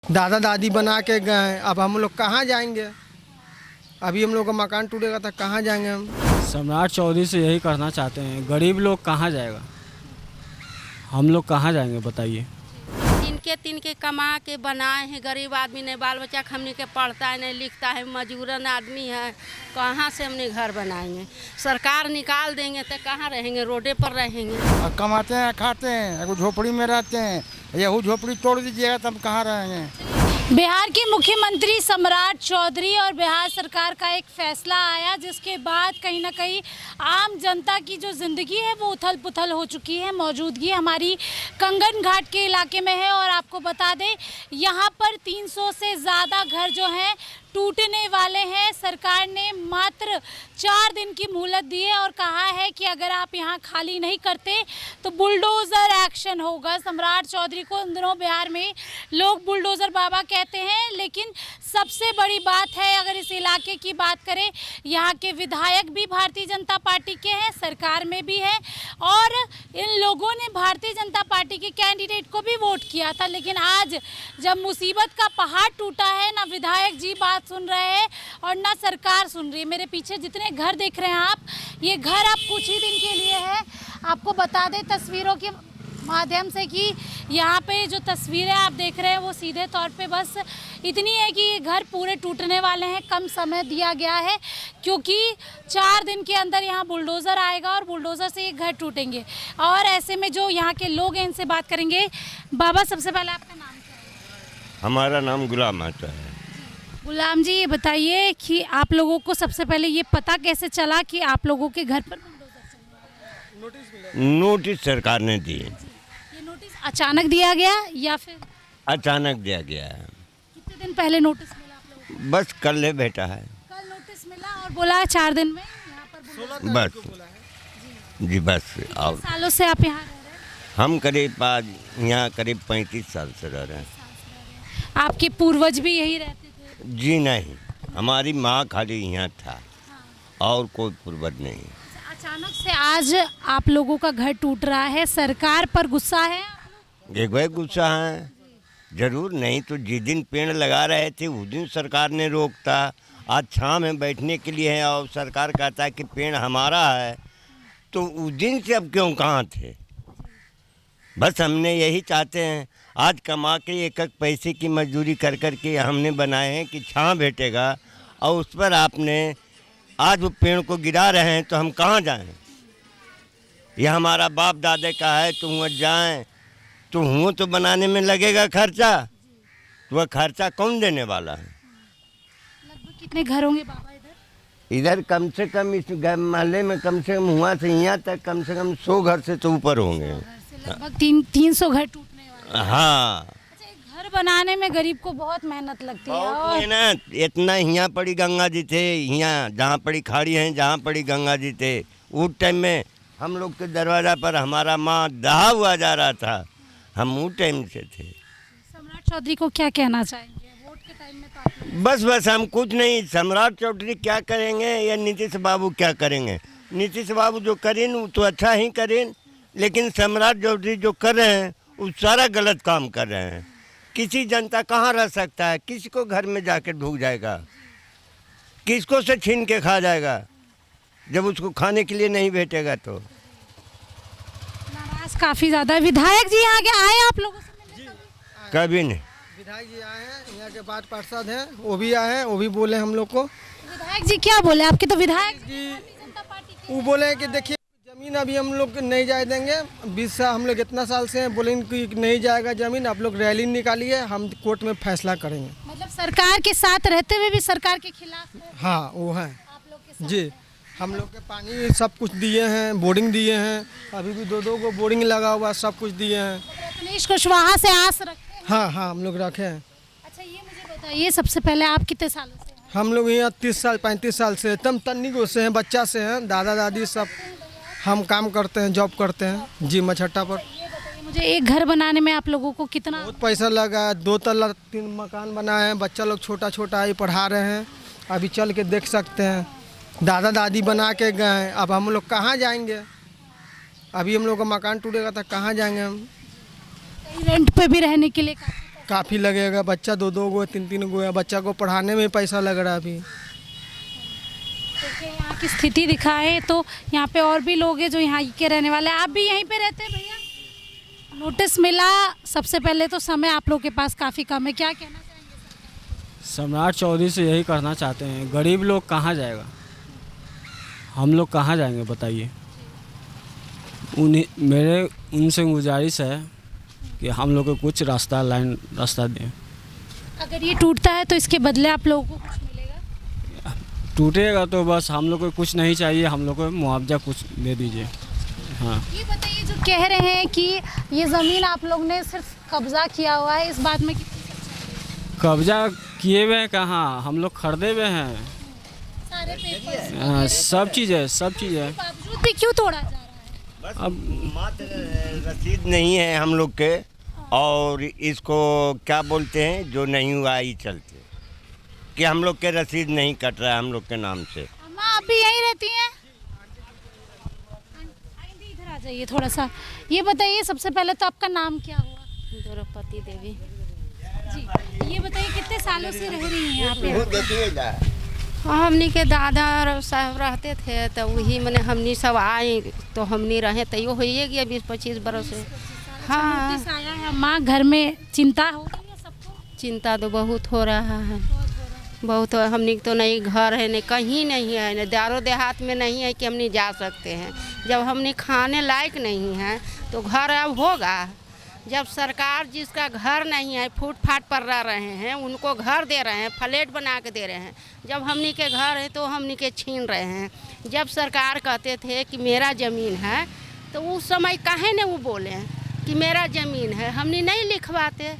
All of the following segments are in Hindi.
दादा दादी बना के गए, अब हम लोग कहाँ जाएंगे? अभी हम लोग का मकान टूटेगा तो कहाँ जाएंगे हम? सम्राट चौधरी से यही करना चाहते हैं, गरीब लोग कहाँ जाएगा, हम लोग कहाँ जाएंगे बताइए। तिनके तिनके कमा के बनाए हैं, गरीब आदमी ने बाल बच्चा हमने के पढ़ता है नहीं लिखता है, मजबूरन आदमी है, कहाँ से हमने घर बनाएंगे? सरकार निकाल देंगे तो कहाँ रहेंगे? रोडे पर रहेंगे। कमाते हैं खाते हैं, एगो झोपड़ी में रहते हैं, यही झोपड़ी तोड़ दीजिएगा तब कहाँ रहेंगे। बिहार के मुख्यमंत्री सम्राट चौधरी और बिहार सरकार का एक फैसला आया जिसके बाद कहीं ना कहीं आम जनता की जो ज़िंदगी है वो उथल पुथल हो चुकी है। मौजूदगी हमारी कंगन घाट के इलाके में है और आपको बता दें यहाँ पर 300 से ज़्यादा घर जो हैं टूटने वाले हैं। सरकार ने मात्र 4 दिन की मोहलत दी है और कहा है कि अगर आप यहाँ खाली नहीं करते तो बुलडोज़र एक्शन होगा। सम्राट चौधरी को इन दिनों बिहार में लोग बुलडोज़र बाबा कहते हैं, लेकिन सबसे बड़ी बात है अगर इस इलाके की बात करें, यहाँ के विधायक भी भारतीय जनता पार्टी के हैं, सरकार में भी है और इन लोगों ने भारतीय जनता पार्टी के कैंडिडेट को भी वोट किया था। लेकिन आज जब मुसीबत का पहाड़ टूटा है, ना विधायक जी बात सुन रहे हैं और ना सरकार सुन रही है। मेरे पीछे जितने घर देख रहे हैं आप, ये घर अब कुछ ही दिन के लिए है। आपको बता दें तस्वीरों के माध्यम से कि यहाँ पे जो तस्वीरें आप देख रहे हैं वो सीधे तौर पे बस इतनी है कि ये घर पूरे टूटने वाले हैं। कम समय दिया गया है क्योंकि 4 दिन के अंदर यहाँ बुलडोज़र आएगा और बुलडोज़र से ये घर टूटेंगे। और ऐसे में जो यहाँ के लोग हैं इनसे बात करेंगे। बाबा, सबसे पहले आपका नाम क्या है? हमारा नाम गुलाम आता है। गुलाम जी, ये बताइए कि आप लोगों को सबसे पहले ये पता कैसे चला कि आप लोगों के घर पर बुलडोज़र चलेगा? नोटिस सरकार ने दी। ये नोटिस अचानक दिया गया या फिर अचानक दिया गया है। कितने दिन पहले नोटिस मिला आप लोगों को? बस कल ही बेटा है। कल नोटिस मिला और बोला 4 दिन में यहाँ पर बुलडोज़र। बस जी बस। और सालों से आप यहाँ रह रहे हैं? हम करीब आज यहाँ करीब 35 साल से रह रहे हैं। आपके पूर्वज भी यही रहते थे? जी नहीं, हमारी माँ खाली यहाँ था और कोई पूर्वज नहीं। अचानक से आज आप लोगों का घर टूट रहा है, सरकार पर गुस्सा है? एक भाई गुस्सा है जरूर, नहीं तो जिस दिन पेड़ लगा रहे थे उस दिन सरकार ने रोकता। आज छाँव में बैठने के लिए है और सरकार कहता है कि पेड़ हमारा है, तो उस दिन से अब क्यों कहाँ थे? बस हमने यही चाहते हैं, आज कमा के एक एक पैसे की मजदूरी कर कर के हमने बनाए हैं कि छाँव भेटेगा और उस पर आपने आज वो पेड़ को गिरा रहे हैं तो हम कहाँ जाएं? यह हमारा बाप दादे का है, तो वहाँ जाएं तो हुआ तो बनाने में लगेगा खर्चा, तो वह खर्चा कौन देने वाला है? लगभग कितने घर होंगे बाबा इधर? इधर कम से कम इस मोहल्ले में कम से कम हुआ से यहाँ तक कम से कम 100 घर से तो ऊपर होंगे। लगभग 300 घर टूटने वाले। हाँ, अच्छा, एक घर बनाने में गरीब को बहुत मेहनत लगती है बहुत और मेहनत। इतना यहाँ पड़ी गंगा जी थे, यहाँ जहाँ पड़ी खाड़ी हैं जहाँ पड़ी गंगा जी थे, उस टाइम में हम लोग के दरवाज़ा पर हमारा माँ दहा हुआ जा रहा था, हम उस टाइम से थे। सम्राट चौधरी को क्या कहना चाहेंगे वोट के टाइम में? तो आप लोग बस हम कुछ नहीं, सम्राट चौधरी क्या करेंगे या नीतीश बाबू क्या करेंगे? नीतीश बाबू जो करें वो तो अच्छा ही करें, लेकिन सम्राट चौधरी जो कर रहे हैं वो सारा गलत काम कर रहे हैं। किसी जनता कहाँ रह सकता है? किसी को घर में जाकर ढूक जाएगा, किसको से छीन के खा जाएगा जब उसको खाने के लिए नहीं भेटेगा? तो नाराज काफी ज्यादा। विधायक जी यहाँ के आए आप लोगों से मिलने? कभी नहीं। विधायक जी आए हैं, यहाँ के वार्ड पार्षद हैं, वो भी आए हैं, वो भी बोले हम लोग को। विधायक जी क्या बोले आपके? तो विधायक जी वो बोले हैं कि देखिए ज़मीन अभी हम लोग नहीं जाए देंगे, 20 साल हम लोग इतना साल से हैं, बोले कि नहीं जाएगा ज़मीन, आप लोग रैली निकालिए, हम कोर्ट में फैसला करेंगे। मतलब सरकार के साथ रहते हुए भी सरकार के खिलाफ है? हाँ वो हैं आप लोग के साथ? जी। हम लोग के पानी सब कुछ दिए हैं, बोर्डिंग दिए हैं, अभी भी 2-2 को बोर्डिंग लगा हुआ, सब कुछ दिए हैं। रत्नेश कुशवाहा से आस रखते हैं? हाँ हाँ हम लोग रखे हैं। अच्छा, ये मुझे बताइए सबसे पहले आप कितने सालों से हैं? हम लोग यहाँ 30 साल 35 साल से एकदम तन्नी से हैं, बच्चा से हैं, दादा दादी सब हम काम करते हैं, जॉब करते हैं जी मछट्टा पर। ये बताइए मुझे, एक घर बनाने में आप लोगों को कितना? बहुत पैसा लगा, 2 तल्ला 3 मकान बनाए हैं, बच्चा लोग छोटा छोटा ही पढ़ा रहे हैं, अभी चल के देख सकते हैं। दादा दादी बना के गए, अब हम लोग कहाँ जाएंगे? अभी हम लोग का मकान टूटेगा तो कहाँ जाएंगे हम? रेंट पे भी रहने के लिए काफ़ी लगेगा। बच्चा 2-2 गो 3-3 गो है, बच्चा को पढ़ाने में पैसा लग रहा है अभी। देखिए यहाँ की स्थिति दिखाए तो यहाँ पे और भी लोग हैं जो यहाँ के रहने वाले हैं। आप भी यहीं पे रहते हैं भैया? नोटिस मिला, सबसे पहले तो समय आप लोग के पास काफ़ी कम है, क्या कहना चाहेंगे? सम्राट चौधरी से यही करना चाहते हैं, गरीब लोग कहाँ जाएगा, हम लोग कहाँ जाएंगे बताइए। मेरे उनसे गुजारिश है कि हम लोग को कुछ रास्ता दें। अगर ये टूटता है तो इसके बदले आप लोगों को कुछ मिलेगा? टूटेगा तो बस हम लोग को कुछ नहीं चाहिए, हम लोग को मुआवजा कुछ दे दीजिए। हाँ, ये बताइए, जो कह रहे हैं कि ये ज़मीन आप लोग ने सिर्फ कब्जा किया हुआ है, इस बात में कितनी सच्चाई है? कब्जा किए हुए हैं कहाँ, हम लोग खरीदे हुए हैं। सारे पेपर्स हाँ, सब चीज़ है। बावजूद भी क्यों तोड़ा जा रहा है? अब मात्र रसीद नहीं है हम लोग के, और इसको क्या बोलते हैं, जो नहीं हुआ ही चलते कि हम लोग के रसीद नहीं कट रहा है हम लोग के नाम से। अम्मा, आप भी यहीं रहती हैं? आइए इधर आ जाइए थोड़ा सा। ये बताइए, सबसे पहले तो आपका नाम क्या हुआ? द्रौपदी देवी। जी, ये बताइए कितने सालों से रह रही हैं आप यहाँ? हमनी के दादा साहब रहते थे तो वही मैंने हमनी सब आए तो हमनी रहे तैयो हो गया 20-25 बरस से। हाँ, नोटिस आया है अम्मा, घर में चिंता हो रही है सबको? चिंता तो बहुत हो रहा है, बहुत। हमनी तो नहीं घर है, नहीं कहीं नहीं है, नहीं दारो देहात में नहीं है कि हमनी जा सकते हैं। जब हमनी खाने लायक नहीं है तो घर अब होगा। जब सरकार जिसका घर नहीं है, फूटफाट पर रह रहे हैं, उनको घर दे रहे हैं, फ्लैट बना के दे रहे हैं। जब हमनी के घर है तो हमनी के छीन रहे हैं। जब सरकार कहते थे कि मेरा ज़मीन है तो उस समय काहे ने वो बोले कि मेरा ज़मीन है, हमनी नहीं लिखवाते।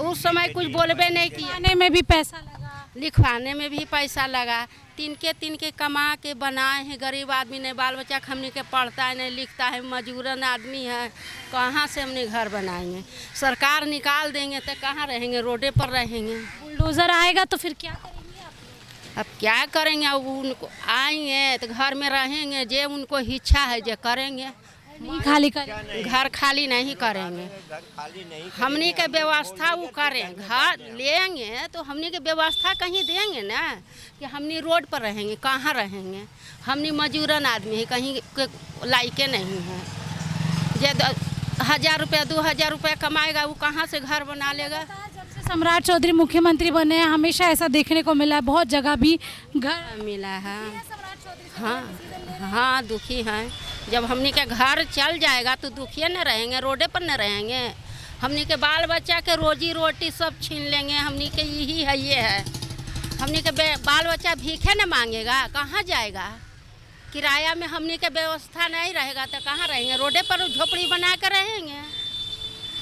उस समय कुछ बोलबे नहीं किया। खाने में भी पैसा लगा, लिखवाने में भी पैसा लगा। तिनके कमा के बनाए हैं, गरीब आदमी ने बाल बच्चा हमने के पढ़ता है नहीं लिखता है, मजबूरन आदमी है, कहाँ से हमने घर बनाएंगे। सरकार निकाल देंगे तो कहाँ रहेंगे, रोडे पर रहेंगे। बुलडोज़र आएगा तो फिर क्या करेंगे आप? अब क्या करेंगे, अब उनको आएंगे तो घर में रहेंगे, जो उनको इच्छा है जो करेंगे। नहीं खाली करेंगे? घर खाली नहीं करेंगे, हमनी के व्यवस्था वो करें। घर लेंगे तो हमनी के व्यवस्था कहीं देंगे ना, कि हमनी रोड पर रहेंगे, कहाँ रहेंगे। हमनी मजूरन आदमी है, कहीं के लायके नहीं है। जे 1000 रुपया 2000 रुपया कमाएगा वो कहाँ से घर बना लेगा। जब से सम्राट चौधरी मुख्यमंत्री बने हैं हमेशा ऐसा देखने को मिला है, बहुत जगह भी घर मिला है। हाँ, दुखी हैं। जब हमनी के घर चल जाएगा तो दुखिए न रहेंगे, रोडे पर न रहेंगे। हमनी के बाल बच्चा के रोजी रोटी सब छीन लेंगे। हमनी के यही है, ये है। हमनी के बाल बच्चा भीखे न मांगेगा, कहाँ जाएगा। किराया में हमनी के व्यवस्था नहीं रहेगा तो कहाँ रहेंगे, रोडे पर झोपड़ी बना कर रहेंगे,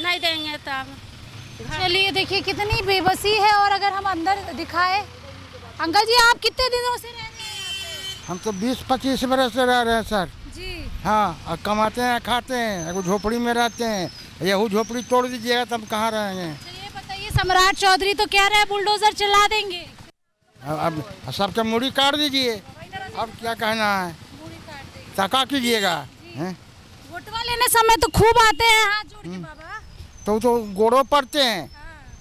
नहीं देंगे तब। चलिए देखिए कितनी बेबसी है। और अगर हम अंदर दिखाए, अंकल जी आप कितने दिनों से रह रहे हैं? हम तो 20-25 बरस से रह रहे हैं सर जी। हाँ, और कमाते हैं खाते हैं, एगो झोपड़ी में रहते हैं। यही झोपड़ी तोड़ दीजिएगा तो हम कहाँ रहेंगे। चलिए बताइए, सम्राट चौधरी तो कह रहे हैं बुलडोजर चला देंगे। अब सबका मूड़ी काट दीजिए, अब क्या कहना है, तका कीजिएगा। वोटवा लेने समय तो खूब आते हैं हाथ जोड़ के बाबा, तो गोड़ों पड़ते हैं।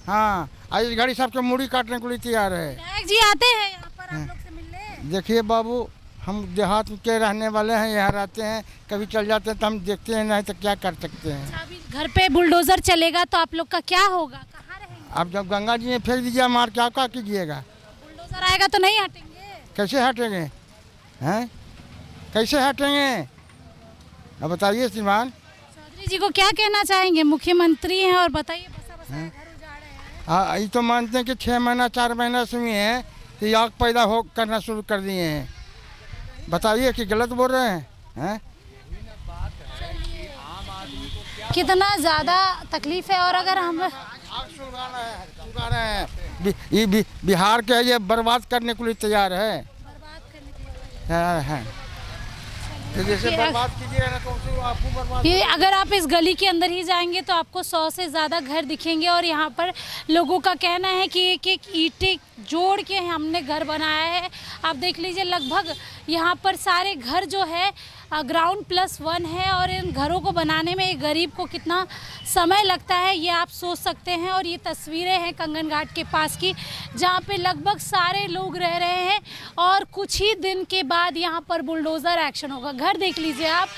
हाँ, आज इस घड़ी सबके मूड़ी काटने के लिए तैयार है। विधायक जी आते हैं यहाँ पर आप लोग से मिलने? देखिए बाबू, हम देहात के रहने वाले हैं, यहाँ रहते हैं, कभी चल जाते हैं तो हम देखते हैं, नहीं तो क्या कर सकते हैं। अभी घर पे बुलडोजर चलेगा तो आप लोग का क्या होगा, कहाँ रहेंगे? अब जब गंगा जी में फेंक दीजिए मार, क्या कीजिएगा। बुलडोजर आएगा तो नहीं हटेंगे? कैसे हटेंगे, हैं कैसे हटेंगे, अब बताइए श्रीमान। चौधरी जी को क्या कहना चाहेंगे, मुख्यमंत्री हैं और बताइए बसा बसा घर उजाड़ रहे हैं। हाँ, ये तो मानते हैं कि 6 महीना 4 महीना से हुए हैं कि आग पैदा हो करना शुरू कर दिए हैं। बताइए कि गलत बोल रहे हैं? कितना ज़्यादा तकलीफ है। और अगर हम सुलगा रहे हैं, ये बिहार के ये बर्बाद करने के लिए तैयार है। है तो जैसे बर्बाद कीजिएगा ना तो आपको बर्बाद। ये अगर आप इस गली के अंदर ही जाएंगे तो आपको 100 से ज़्यादा घर दिखेंगे। और यहाँ पर लोगों का कहना है कि एक एक ईंटें जोड़ के हमने घर बनाया है। आप देख लीजिए लगभग यहाँ पर सारे घर जो है ग्राउंड +1 है और इन घरों को बनाने में एक गरीब को कितना समय लगता है ये आप सोच सकते हैं। और ये तस्वीरें हैं कंगन घाट के पास की, जहाँ पे लगभग सारे लोग रह रहे हैं और कुछ ही दिन के बाद यहाँ पर बुलडोज़र एक्शन होगा। घर देख लीजिए आप,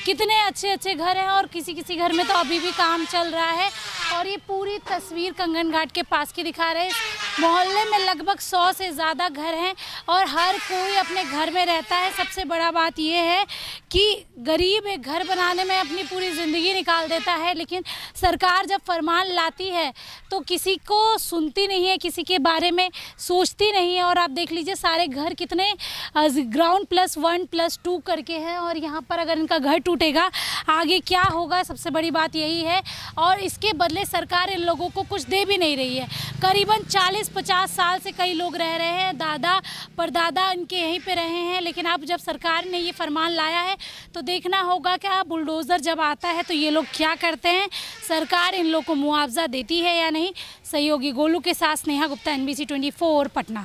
कितने अच्छे अच्छे घर हैं और किसी किसी घर में तो अभी भी काम चल रहा है। और ये पूरी तस्वीर कंगन घाट के पास की दिखा रहे हैं। इस मोहल्ले में लगभग 100 से ज़्यादा घर हैं और हर कोई अपने घर में रहता है। सबसे बड़ा बात ये है कि गरीब एक घर बनाने में अपनी पूरी ज़िंदगी निकाल देता है, लेकिन सरकार जब फरमान लाती है तो किसी को सुनती नहीं है, किसी के बारे में सोचती नहीं है। और आप देख लीजिए सारे घर कितने ग्राउंड +1 +2 करके हैं और यहाँ पर अगर इनका घर टूटेगा आगे क्या होगा, सबसे बड़ी बात यही है। और इसके बदले सरकार इन लोगों को कुछ दे भी नहीं रही है। करीबन 40-50 साल से कई लोग रह रहे हैं, दादा परदादा इनके यहीं पे रहे हैं, लेकिन अब जब सरकार ने ये फरमान लाया है तो देखना होगा कि बुलडोज़र जब आता है तो ये लोग क्या करते हैं, सरकार इन लोग को मुआवजा देती है या नहीं। सहयोगी गोलू के साथ स्नेहा गुप्ता, NBC 24 पटना।